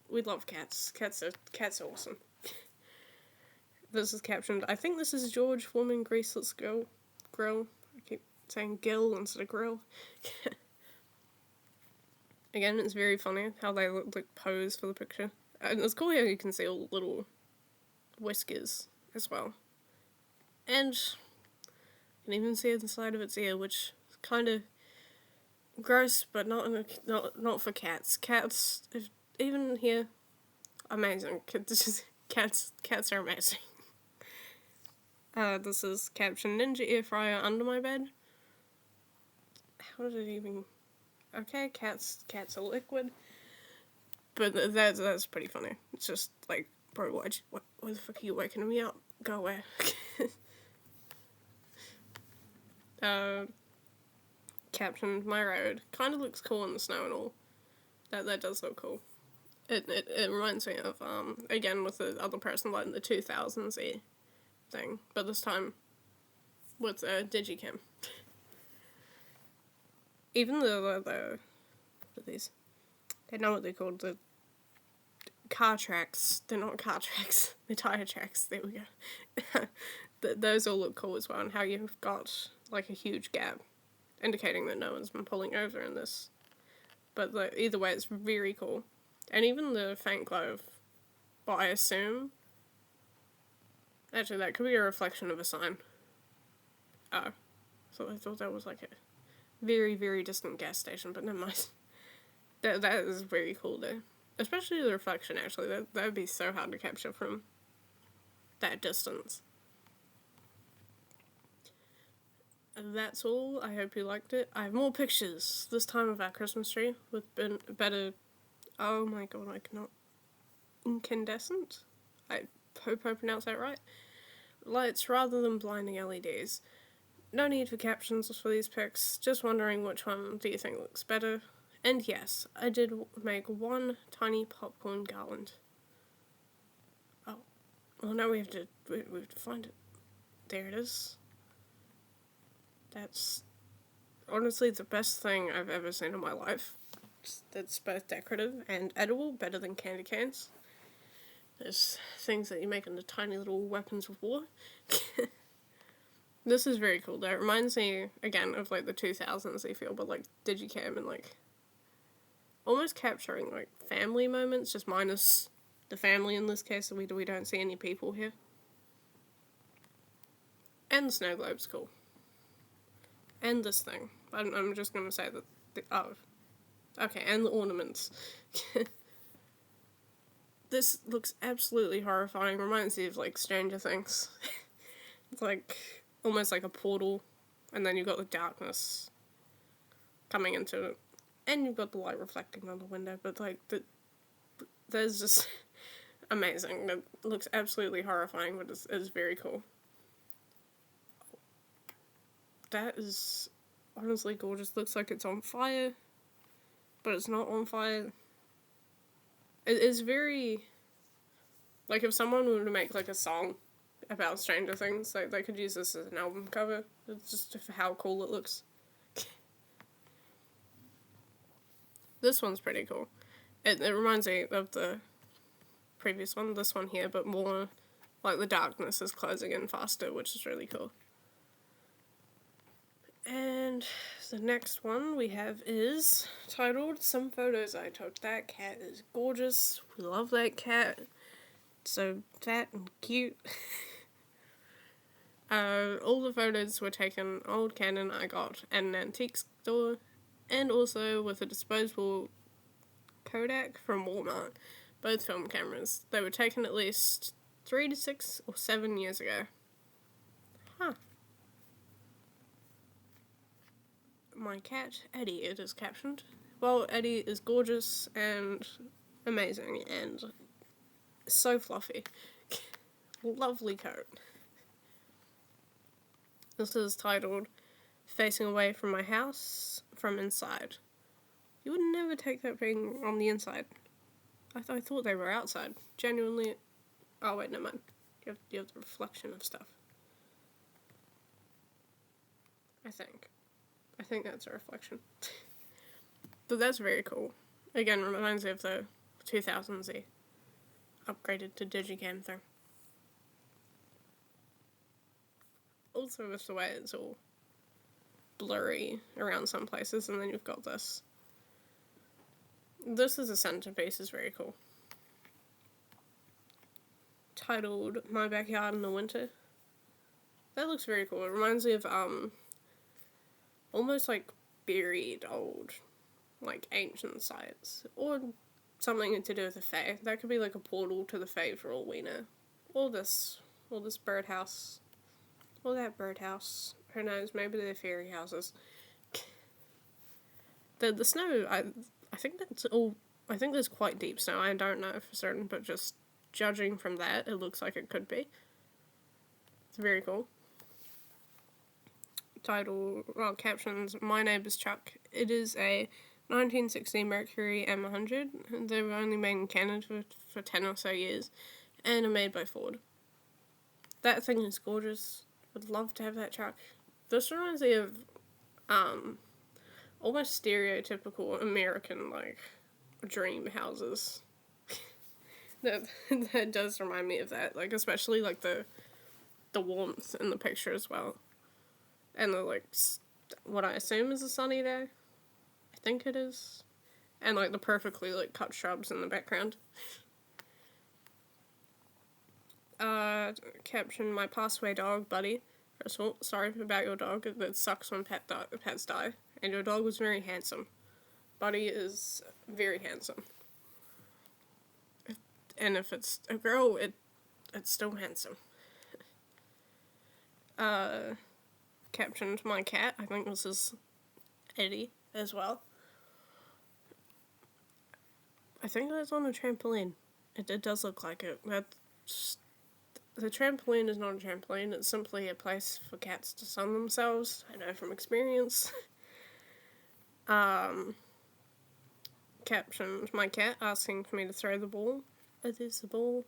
S1: We love cats. Cats are awesome. This is captioned, I think this is George Foreman Greaseless Grill. I keep saying gill instead of grill. Again, it's very funny how they look like pose for the picture. And it's cool how you can see all the little whiskers as well. And you can even see the side of its ear, which is kind of gross, but not for cats. Cats, even here, amazing. Cats are amazing. This is captioned, "Ninja Air Fryer under my bed." How did it even... Okay, cats are liquid. But that's pretty funny. It's just, like, Bro, why the fuck are you waking me up? Go away. Captioned my road. Kind of looks cool in the snow and all. That does look cool. It reminds me of, again, with the other person, like the 2000s thing. But this time with Digicam. Even the these, I know what they're called, the car tracks. They're not car tracks, they're tire tracks. There we go. Those all look cool as well, and how you've got like a huge gap, indicating that no one's been pulling over in this. But either way, it's very cool. And even the faint glow of, well, I assume, actually that could be a reflection of a sign. Oh, so I thought that was like a very, very distant gas station, but never mind. That is very cool though. Especially the reflection, actually. That would be so hard to capture from that distance. And that's all. I hope you liked it. I have more pictures, this time of our Christmas tree, with better... Oh my god, I cannot... Incandescent? I hope I pronounced that right. Lights rather than blinding LEDs. No need for captions for these pics, just wondering which one do you think looks better. And yes, I did make one tiny popcorn garland. Oh, well now we have to find it. There it is. That's honestly the best thing I've ever seen in my life. That's both decorative and edible, better than candy canes. There's things that you make into tiny little weapons of war. This is very cool though. It reminds me, again, of like the 2000s I feel, but like Digicam and like almost capturing like family moments, just minus the family in this case, so we don't see any people here. And the snow globe's cool. And this thing. I'm just gonna say that, oh, okay, and the ornaments. This looks absolutely horrifying. Reminds me of like Stranger Things. It's like almost like a portal, and then you've got the darkness coming into it, and you've got the light reflecting on the window, but like there's just amazing. That looks absolutely horrifying, but it's very cool. That is honestly gorgeous. Looks like it's on fire, but it's not on fire. It is very, like if someone were to make like a song about Stranger Things, like they could use this as an album cover. It's just for how cool it looks. This one's pretty cool. It reminds me of the previous one, this one here, but more like the darkness is closing in faster, which is really cool. And the next one we have is titled Some Photos I Took. That cat is gorgeous. We love that cat. So fat and cute. All the photos were taken old Canon I got at an antique store, and also with a disposable Kodak from Walmart. Both film cameras. They were taken at least 3 to 6 or 7 years ago. Huh. My cat, Eddie, it is captioned. Well, Eddie is gorgeous and amazing and so fluffy. Lovely coat. This is titled Facing Away from My House from Inside. You would never take that thing on the inside. I thought they were outside. Genuinely. Oh wait, never mind. You have the reflection of stuff. I think that's a reflection. But that's very cool. Again, reminds me of the 2000s upgraded to Digicam thing. Also with the way it's all blurry around some places, and then you've got this. This is a centerpiece, is very cool. Titled My Backyard in the Winter. That looks very cool. It reminds me of almost like buried old, like ancient sites, or something to do with the Fae. That could be like a portal to the Fae for all we know. Or this birdhouse, or that birdhouse. Who knows? Maybe they're fairy houses. The snow. I think that's all. I think there's quite deep snow. I don't know for certain, but just judging from that, it looks like it could be. It's very cool. Title, well, captions, My Neighbor's Chuck. It is a 1960 Mercury M100. They were only made in Canada for 10 or so years, and are made by Ford. That thing is gorgeous. Would love to have that truck. This reminds me of, almost stereotypical American, like, dream houses. that does remind me of that, like, especially, like, the warmth in the picture as well. And the, like, what I assume is a sunny day. I think it is. And, like, the perfectly, like, cut shrubs in the background. Caption, my passed away dog, Buddy. First of all, sorry about your dog. It sucks when pets die. And your dog was very handsome. Buddy is very handsome. And if it's a girl, it's still handsome. Captioned, my cat. I think this is Eddie as well. I think that's on a trampoline. It does look like it. The trampoline is not a trampoline. It's simply a place for cats to sun themselves. I know from experience. Captioned, my cat asking for me to throw the ball. It is the ball.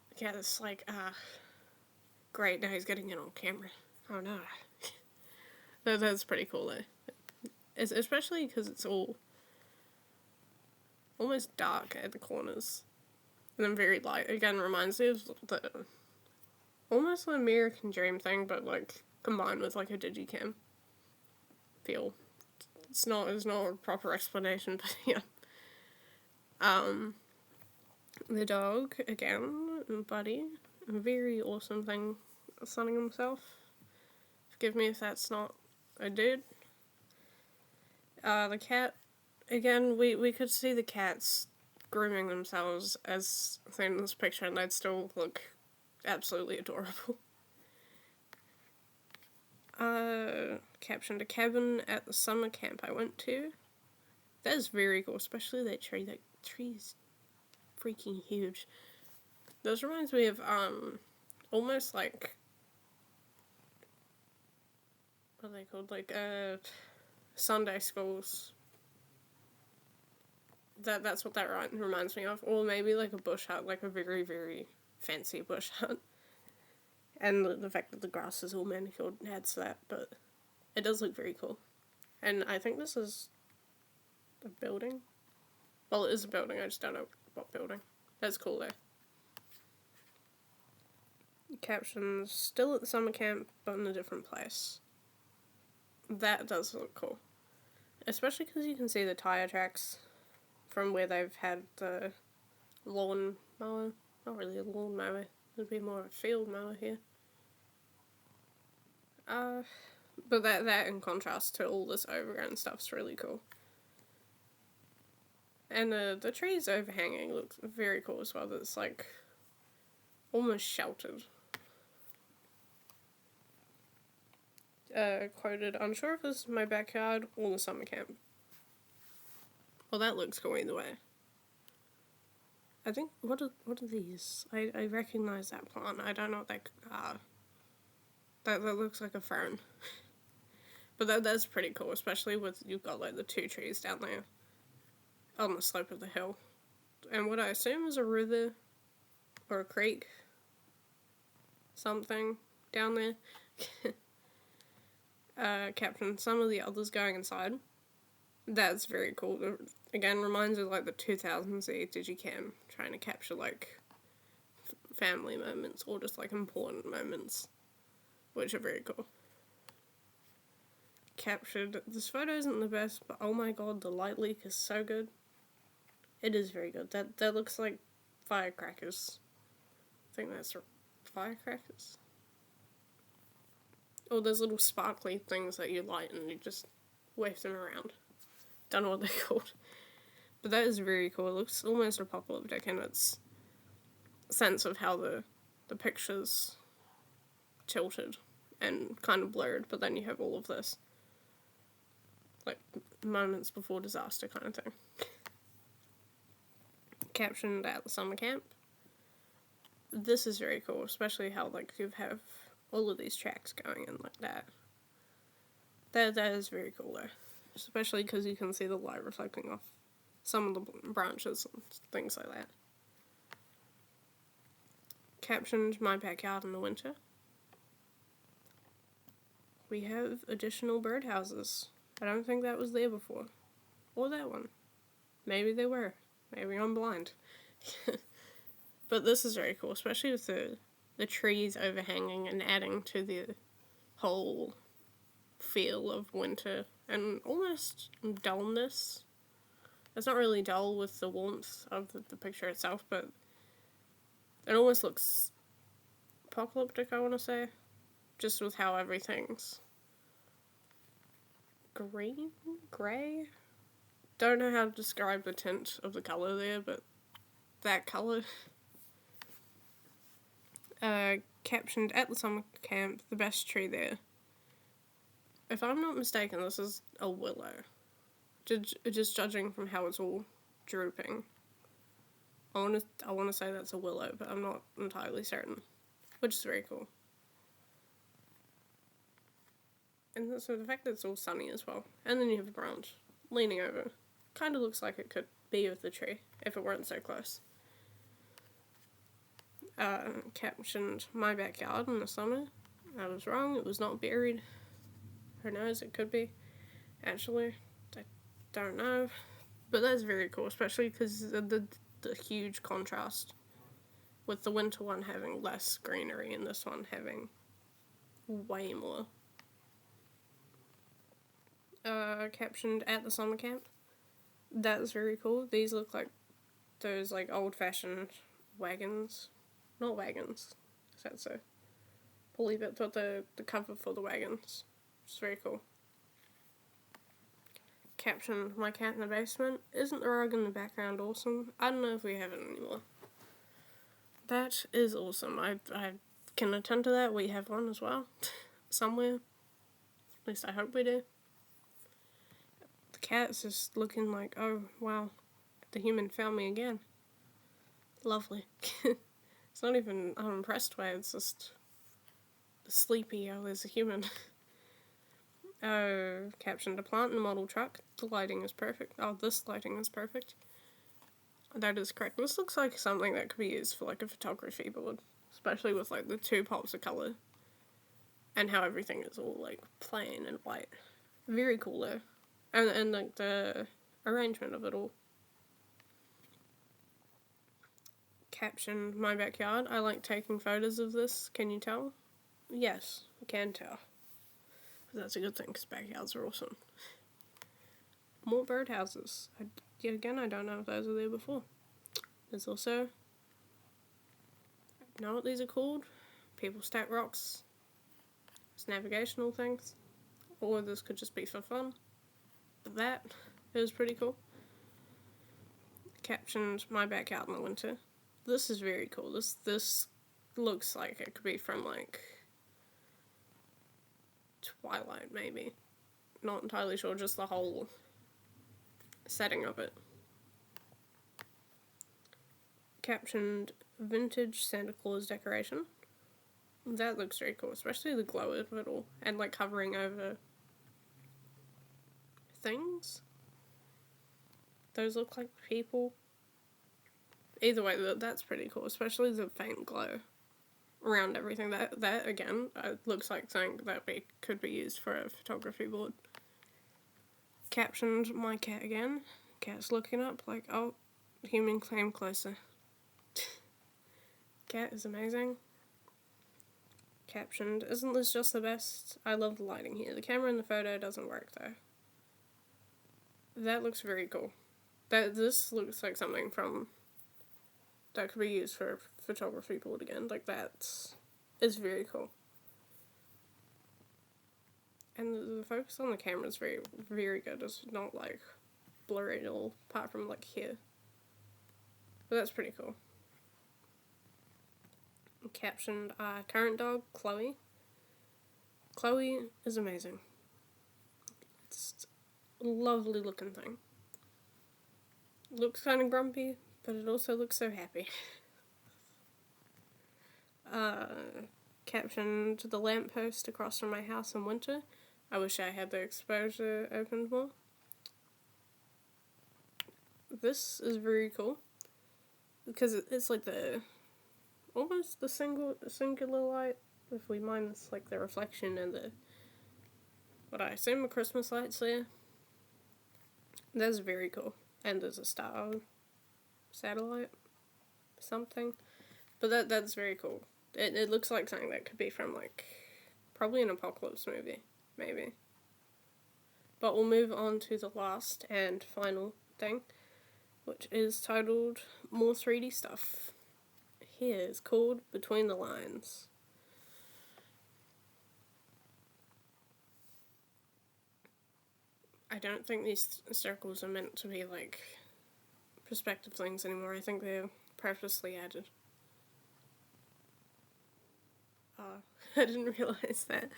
S1: The cat is like, great, now he's getting it on camera. Oh no. That's pretty cool though. Especially because it's all almost dark at the corners. And then very light. Again, reminds me of the almost an American Dream thing, but like combined with like a digicam feel. It's not a proper explanation, but yeah. The dog, again, Buddy, a very awesome thing, sunning himself. Forgive me if that's not a dude. The cat, again, we could see the cats grooming themselves as seen in this picture, and they'd still look absolutely adorable. Captioned, a cabin at the summer camp I went to. That is very cool, especially that tree. That tree's freaking huge. This reminds me of, almost like, what are they called? Like, Sunday schools. That's what that reminds me of. Or maybe like a bush hut, like a very, very fancy bush hut. And the fact that the grass is all manicured adds to that, but it does look very cool. And I think this is a building. Well, it is a building, I just don't know what building. That's cool though. Captions, still at the summer camp, but in a different place. That does look cool. Especially because you can see the tire tracks from where they've had the lawn mower. Not really a lawn mower. It would be more of a field mower here. But that in contrast to all this overgrown stuff's really cool. And the trees overhanging looks very cool as well. It's like almost sheltered. Quoted, unsure if this is my backyard or the summer camp. Well, that looks cool either way. I think, what are these? I recognize that plant. I don't know what they are. That looks like a fern. But that's pretty cool, especially with, you've got like the two trees down there on the slope of the hill. And what I assume is a river or a creek. Something down there. Captain, some of the others going inside. That's very cool. Again, reminds me of like the 2000s Digicam, trying to capture like family moments or just like important moments, which are very cool. Captured, this photo isn't the best, but oh my god, the light leak is so good. It is very good. That looks like firecrackers. I think that's firecrackers. Oh, those little sparkly things that you light and you just wave them around. Don't know what they're called. But that is very cool. It looks almost apocalyptic in its sense of how the picture's tilted and kind of blurred, but then you have all of this, like, moments before disaster kind of thing. Captioned at the summer camp. This is very cool, especially how like you have all of these tracks going in like that. That is very cool though, especially because you can see the light reflecting off some of the branches and things like that. Captioned my backyard in the winter. We have additional birdhouses. I don't think that was there before. Or that one. Maybe they were. Maybe I'm blind. But this is very cool, especially with the trees overhanging and adding to the whole feel of winter and almost dullness. It's not really dull with the warmth of the picture itself, but it almost looks apocalyptic, I want to say. Just with how everything's green? Grey? Don't know how to describe the tint of the colour there, but that colour. Captioned at the summer camp, the best tree there. If I'm not mistaken, this is a willow. Just judging from how it's all drooping. I want to say that's a willow, but I'm not entirely certain. Which is very cool. And so the fact that it's all sunny as well. And then you have a branch leaning over. Kind of looks like it could be with the tree, if it weren't so close. Captioned my backyard in the summer. I was wrong, it was not buried. Who knows, it could be. Actually, I don't know. But that's very cool, especially because the huge contrast with the winter one having less greenery and this one having way more. Captioned at the summer camp. That's very cool. These look like those like old-fashioned wagons. Not wagons, that's a pulley bit, but the cover for the wagons. It's very cool. Captioned my cat in the basement. Isn't the rug in the background awesome? I don't know if we have it anymore. That is awesome. I can attend to that. We have one as well. Somewhere. At least I hope we do. The cat's just looking like, oh wow, the human found me again. Lovely. It's not even an impressed way, it's just the sleepy, oh there's a human. Captioned a plant in a model truck. The lighting is perfect. Oh, this lighting is perfect. That is correct. This looks like something that could be used for like a photography board. Especially with like the 2 pops of colour. And how everything is all like plain and white. Very cool though. And like the arrangement of it all. Captioned my backyard. I like taking photos of this. Can you tell? Yes, I can tell. That's a good thing because backyards are awesome. More birdhouses. Again, I don't know if those were there before. There's also, know what these are called? People stack rocks. It's navigational things. Or this could just be for fun. But that is pretty cool. Captioned my backyard in the winter. This is very cool. This looks like it could be from like Twilight, maybe. Not entirely sure, just the whole setting of it. Captioned vintage Santa Claus decoration. That looks very cool, especially the glow of it all, and like covering over things. Those look like people. Either way, that's pretty cool, especially the faint glow around everything. That again, looks like something that could be used for a photography board. Captioned my cat again. Cat's looking up like, oh, human came closer. Cat is amazing. Captioned, isn't this just the best? I love the lighting here. The camera in the photo doesn't work though. That looks very cool. This looks like something from that could be used for a photography board again. Like it's very cool. And the focus on the camera is very, very good. It's not like blurry at all, apart from like here. But that's pretty cool. Captioned, current dog, Chloe. Chloe is amazing. It's a lovely looking thing. Looks kind of grumpy, but it also looks so happy. Captioned the lamppost across from my house in winter. I wish I had the exposure opened more. This is very cool because it's like almost the singular light. If we minus like the reflection and what I assume are Christmas lights there. That's very cool. And there's a star satellite something, but that's very cool. It looks like something that could be from like probably an apocalypse movie, maybe. But we'll move on to the last and final thing, which is titled More 3D Stuff. Here is called Between the Lines. I don't think these circles are meant to be like perspective things anymore. I think they're purposely added. I didn't realize that.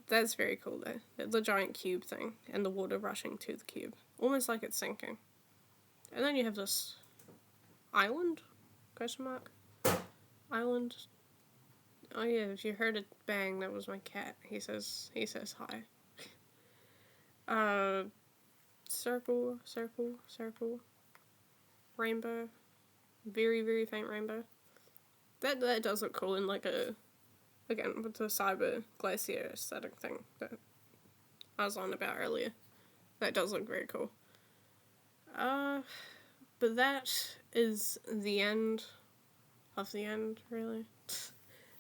S1: That's very cool though. The giant cube thing and the water rushing to the cube, almost like it's sinking. And then you have this island? Question mark? Island. Oh yeah, if you heard it bang, that was my cat. He says hi. Circle, circle, circle. Rainbow. Very, very faint rainbow. That does look cool in like again, with the cyber glacier aesthetic thing that I was on about earlier. That does look very cool. But that is the end of the end, really.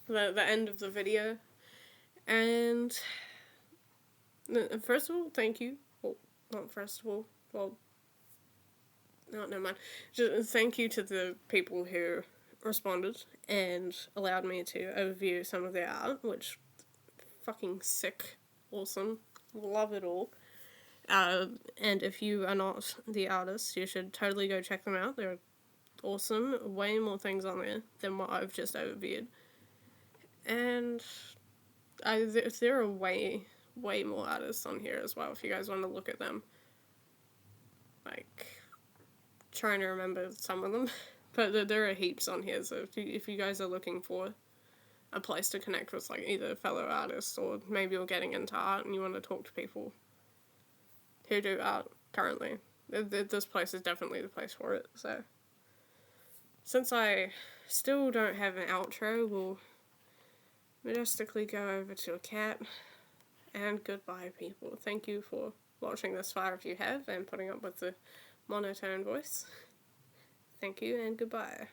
S1: The end of the video. And first of all, thank you. Well, not first of all. Well, no, never mind. Just thank you to the people who responded and allowed me to overview some of their art, which fucking sick, awesome, love it all. And if you are not the artist, you should totally go check them out. They're awesome. Way more things on there than what I've just overviewed. And there are way more artists on here as well, if you guys want to look at them. Like, trying to remember some of them. But there are heaps on here, so if you guys are looking for a place to connect with, like, either fellow artists or maybe you're getting into art and you want to talk to people who do art currently, this place is definitely the place for it. So, since I still don't have an outro, we'll majestically go over to a cat, and goodbye, people. Thank you for watching this far if you have, and putting up with the monotone voice. Thank you, and goodbye.